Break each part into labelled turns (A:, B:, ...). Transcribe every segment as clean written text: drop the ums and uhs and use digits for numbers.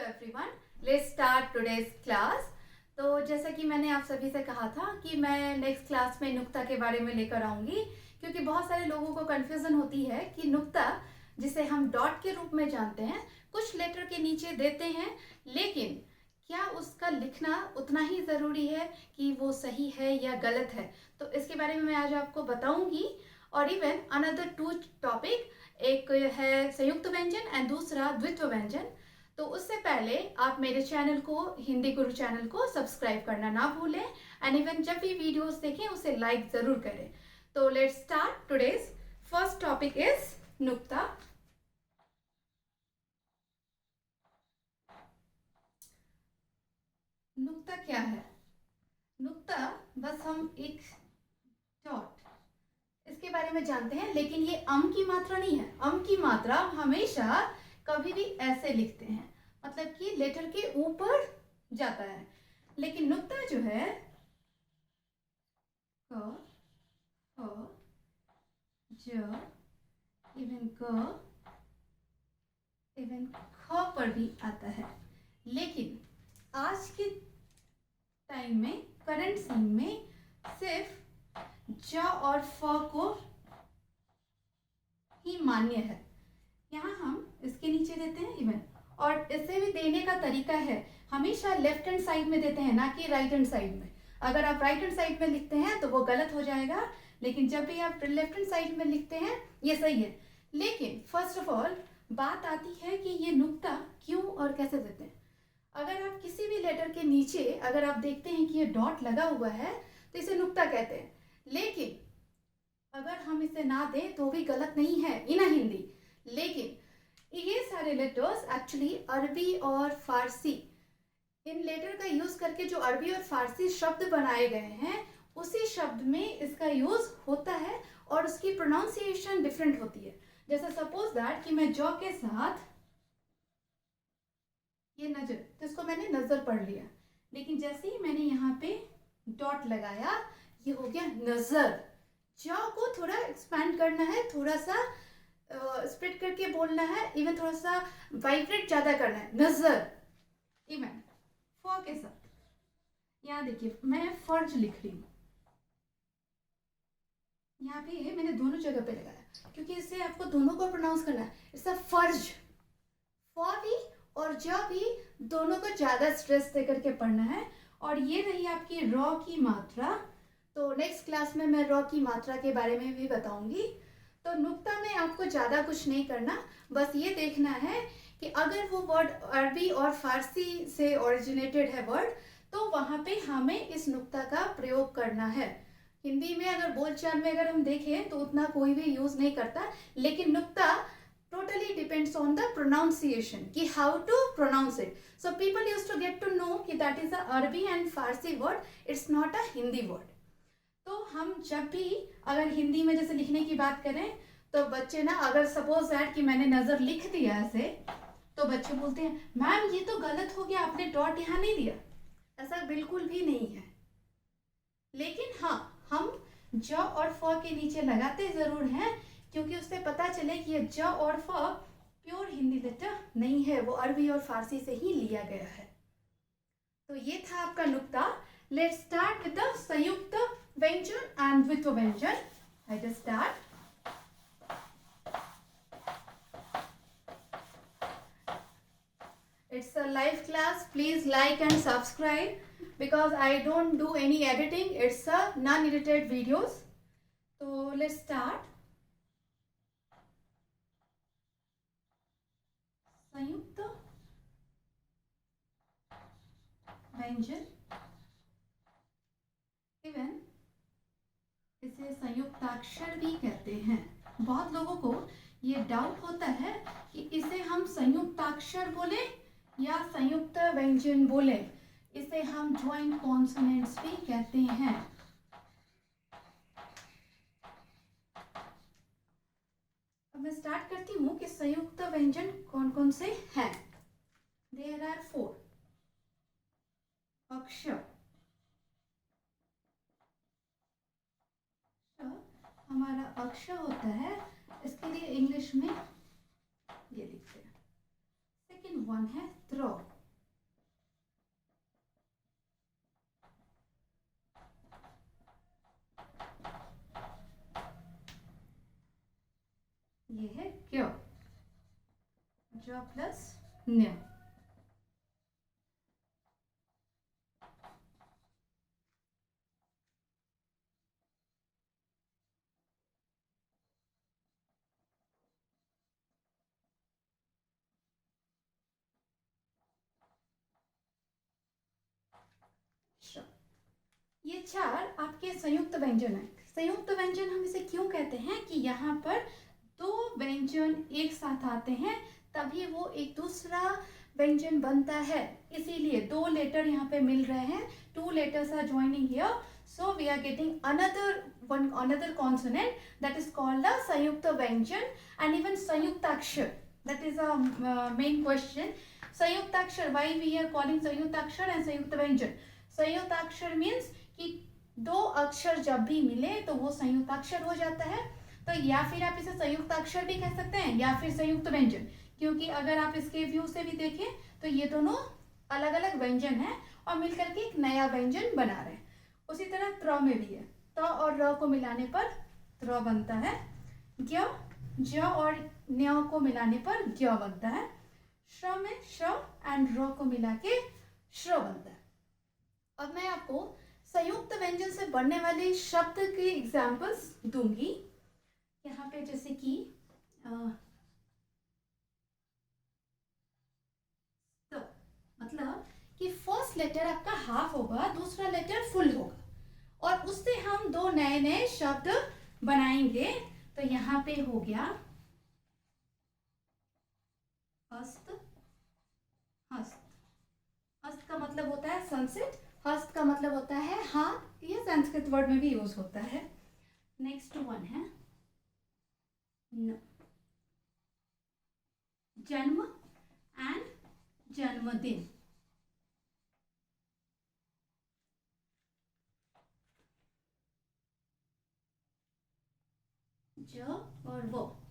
A: Everyone, let's start today's class. तो जैसा कि मैंने आप सभी से कहा था कि मैं नेक्स्ट क्लास में नुक्ता के बारे में लेकर आऊंगी, क्योंकि बहुत सारे लोगों को कंफ्यूजन होती है कि नुक्ता, जिसे हम डॉट के रूप में जानते हैं, कुछ लेटर के नीचे देते हैं, लेकिन क्या उसका लिखना उतना ही ज़रूरी है कि वो सही है या गलत है। तो इसके बारे में मैं आज आपको बताऊंगी। और इवन अनदर टू टॉपिक, एक है संयुक्त व्यंजन एंड दूसरा द्वित्व व्यंजन। तो उससे पहले आप मेरे चैनल को, हिंदी गुरु चैनल को सब्सक्राइब करना ना भूलें एंड इवन जब भी वीडियोस देखें उसे लाइक ज़रूर करें। तो let's start today's first topic is नुक्ता। नुक्ता क्या है? नुक्ता बस हम एक डॉट, इसके बारे में जानते हैं, लेकिन ये अम की मात्रा नहीं है। अम की मात्रा हमेशा कभी भी ऐसे लिखते हैं, मतलब कि लेटर के ऊपर जाता है। लेकिन नुक्ता जो है क, ख, ज, इवन क, इवन ख पर भी आता है। लेकिन आज के टाइम में, करंट सीन में, सिर्फ ज और फ को ही मान्य है। यहाँ हम इसके नीचे देते हैं इवन, और इसे भी देने का तरीका है, हमेशा लेफ्ट हैंड साइड में देते हैं, ना कि राइट हैंड साइड में। अगर आप राइट हैंड साइड में लिखते हैं तो वो गलत हो जाएगा, लेकिन जब भी आप लेफ्ट हैंड साइड में लिखते हैं ये सही है। लेकिन फर्स्ट ऑफ ऑल बात आती है कि ये नुक्ता क्यों और कैसे देते हैं। अगर आप किसी भी लेटर के नीचे अगर आप देखते हैं कि ये डॉट लगा हुआ है तो इसे नुक्ता कहते हैं। लेकिन अगर हम इसे ना दें तो भी गलत नहीं है इन हिंदी। लेकिन ये सारे लेटर्स एक्चुअली अरबी और फारसी, इन लेटर का यूज करके जो अरबी और फारसी शब्द बनाए गए हैं उसी शब्द में इसका यूज होता है, और उसकी प्रोनाउंसिएशन डिफरेंट होती है। जैसे सपोज दैट कि मैं जॉ के साथ ये नजर, तो इसको मैंने नजर पढ़ लिया, लेकिन जैसे ही मैंने यहाँ पे डॉट लगाया ये हो गया नजर। जॉ को थोड़ा एक्सपैंड करना है, थोड़ा सा स्प्लिट करके बोलना है, इवन थोड़ा सा वाइब्रेट ज्यादा करना है, नजर। इवन फ के साथ यहाँ देखिए मैं फर्ज लिख रही हूँ, यहाँ पे मैंने दोनों जगह पे लगाया क्योंकि इससे आपको दोनों को प्रोनाउंस करना है। इसका फर्ज, फ भी और ज भी दोनों को ज्यादा स्ट्रेस दे करके पढ़ना है। और ये रही आपकी रॉ की मात्रा। तो नेक्स्ट क्लास में मैं रॉ की मात्रा के बारे में भी बताऊंगी। तो नुक्ता में आपको ज़्यादा कुछ नहीं करना, बस ये देखना है कि अगर वो वर्ड अरबी और फारसी से ओरिजिनेटेड है वर्ड, तो वहाँ पे हमें इस नुक्ता का प्रयोग करना है। हिंदी में अगर बोलचाल में अगर हम देखें तो उतना कोई भी यूज़ नहीं करता, लेकिन नुक्ता totally depends on the pronunciation कि how to pronounce it. So people used to get to know कि that is a Arabi and Farsi word, it's not a Hindi word. तो हम जब भी अगर हिंदी में जैसे लिखने की बात करें तो बच्चे ना, अगर सपोज दैट कि मैंने नजर लिख दिया ऐसे, तो बच्चे बोलते हैं मैम ये तो गलत हो गया, आपने डॉट यहाँ नहीं दिया। ऐसा बिल्कुल भी नहीं है। लेकिन हाँ, हम ज और फ के नीचे लगाते जरूर हैं, क्योंकि उससे पता चले कि ये ज और फ प्योर हिंदी लेटर नहीं है, वो अरबी और फारसी से ही लिया गया है। तो ये था आपका नुक्ता। लेट्स स्टार्ट विद द संयुक्त व्यंजन एंड द्वित्व व्यंजन। Let us start. It's a live class. Please like and subscribe because I don't do any editing. It's a non-edited videos. So let's start. संयुक्त व्यंजन, इवन इसे संयुक्ताक्षर भी कहते हैं। बहुत लोगों को ये डाउट होता है कि इसे हम संयुक्ताक्षर बोले या संयुक्त व्यंजन बोले। इसे हम ज्वाइंट कॉन्सोनेंट्स भी कहते हैं। अब मैं स्टार्ट करती हूँ कि संयुक्त व्यंजन कौन कौन से हैं। देयर आर 4 अक्षर। हमारा अक्षर होता है, इसके लिए इंग्लिश में ये लिखते हैं। सेकेंड वन है थ्रो, ये है क्यों, ज प्लस न्य। ये चार आपके संयुक्त व्यंजन है। संयुक्त व्यंजन हम इसे क्यों कहते हैं कि यहाँ पर दो व्यंजन एक साथ आते हैं तभी वो एक दूसरा व्यंजन बनता है, इसीलिए दो लेटर यहाँ पे मिल रहे हैं, two letters are joining here, so we are getting another consonant that is called a संयुक्त व्यंजन and even संयुक्ताक्षर. That is a main question. संयुक्ताक्षर, why we are calling संयुक्ताक्षर and संयुक्त व्यंजन? संयुक्ताक्षर मीन्स कि दो अक्षर जब भी मिले तो वो संयुक्ताक्षर हो जाता है, तो या फिर आप इसे संयुक्ताक्षर भी कह सकते हैं या फिर संयुक्त व्यंजन, क्योंकि अगर आप इसके व्यू से भी देखें तो ये दोनों अलग अलग व्यंजन हैं और मिलकर के एक नया व्यंजन बना रहे हैं। उसी तरह त्र में भी है, त और र को मिलाने पर त्र बनता है, ज्ञ ज और न्य को मिलाने पर ज्ञ बनता है, श्र में श एंड र को मिला के श्र बनता है। अब मैं आपको संयुक्त व्यंजन से बनने वाले शब्द के एग्जाम्पल्स दूंगी यहाँ पे, जैसे कि तो मतलब कि फर्स्ट लेटर आपका हाफ होगा, दूसरा लेटर फुल होगा और उससे हम दो नए नए शब्द बनाएंगे। तो यहाँ पे हो गया हस्त, हस्त, हस्त का मतलब होता है सनसेट, हस्त का मतलब होता है हाथ, ये संस्कृत वर्ड में भी यूज होता है। नेक्स्ट वन है जन्म एंड जन्मदिन। ज और वो,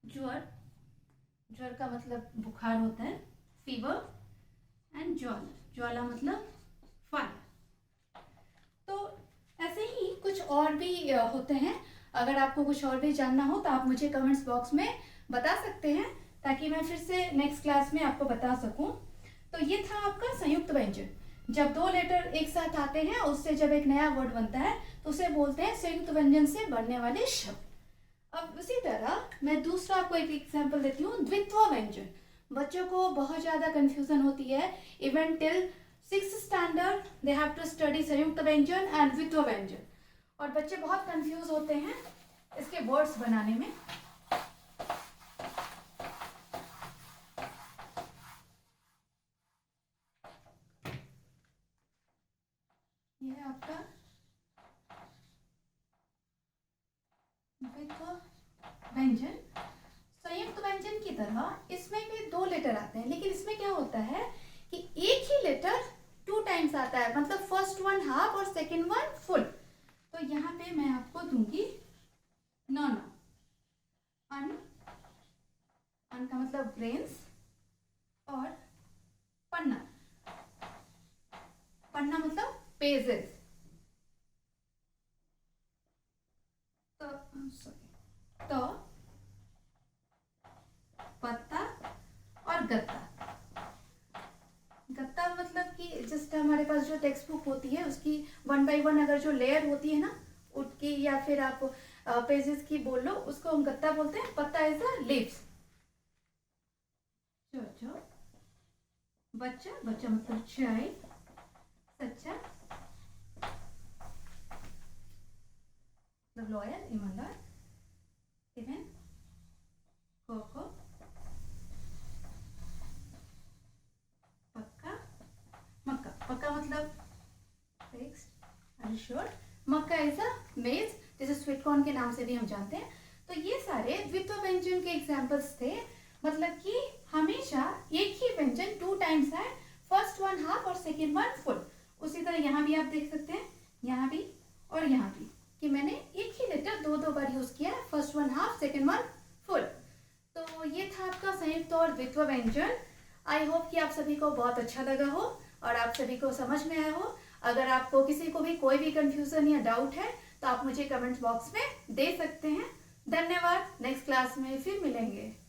A: ज्वर, ज्वर का मतलब बुखार होता है, फीवर, एंड ज्वाला, ज्वाला मतलब फायर। तो ऐसे ही कुछ और भी होते हैं, अगर आपको कुछ और भी जानना हो तो आप मुझे कमेंट्स बॉक्स में बता सकते हैं ताकि मैं फिर से नेक्स्ट क्लास में आपको बता सकूं। तो ये था आपका संयुक्त व्यंजन, जब दो लेटर एक साथ आते हैं उससे जब एक नया वर्ड बनता है तो उसे बोलते हैं संयुक्त व्यंजन से बनने वाले शब्द। अब उसी तरह मैं दूसरा आपको एक एग्जाम्पल देती हूँ, द्वित्व व्यंजन। बच्चों को बहुत ज़्यादा कंफ्यूजन होती है, even till 6th standard they have to study संयुक्त व्यंजन एंड द्वित्व व्यंजन, और बच्चे बहुत कंफ्यूज होते हैं इसके वर्ड्स बनाने में। ये है आपका द्वित्व व्यंजन। संयुक्त व्यंजन की तरह इसमें भी दो लेटर आते हैं, लेकिन इसमें क्या होता है कि एक ही लेटर टू टाइम्स आता है, मतलब फर्स्ट वन हाफ और सेकंड वन फुल। तो यहाँ पे मैं आपको दूंगी न, अन, अन का मतलब ब्रेन्स, और पन्ना, पन्ना मतलब पेजेस। तो पत्ता और गत्ता। गत्ता मतलब कि जस्ट हमारे पास जो टेक्स्ट बुक होती है उसकी 1 by 1 अगर जो लेयर होती है ना उसकी, या फिर आप पेजेस की बोल लो, उसको हम गत्ता बोलते हैं। पत्ता इज द लीव्स। बच्चा, बच्चा मतलब चाइल्ड, सच्चा मतलब लॉयल, ईमानदार, इवन कोको, पक्का, मक्का, पक्का मतलब fixed and sure. Mecca is a मेज, जैसे स्वीट कॉर्न के नाम से भी हम जानते हैं। तो ये सारे द्वित्व व्यंजन के एग्जाम्पल्स थे, मतलब कि हमेशा एक ही व्यंजन टू टाइम्स है, फर्स्ट वन हाफ और सेकेंड वन फुल। उसी तरह यहाँ भी आप देख सकते हैं, यहाँ भी और यहाँ भी, कि मैंने एक ही लेटर दो दो बार यूज किया है, first one half second one full. तो ये था आपका संयुक्त और द्वित्व व्यंजन। आई होप कि आप सभी को बहुत अच्छा लगा हो और आप सभी को समझ में आया हो। अगर आपको किसी को भी कोई भी कंफ्यूजन या डाउट है तो आप मुझे कमेंट बॉक्स में दे सकते हैं। धन्यवाद, नेक्स्ट क्लास में फिर मिलेंगे।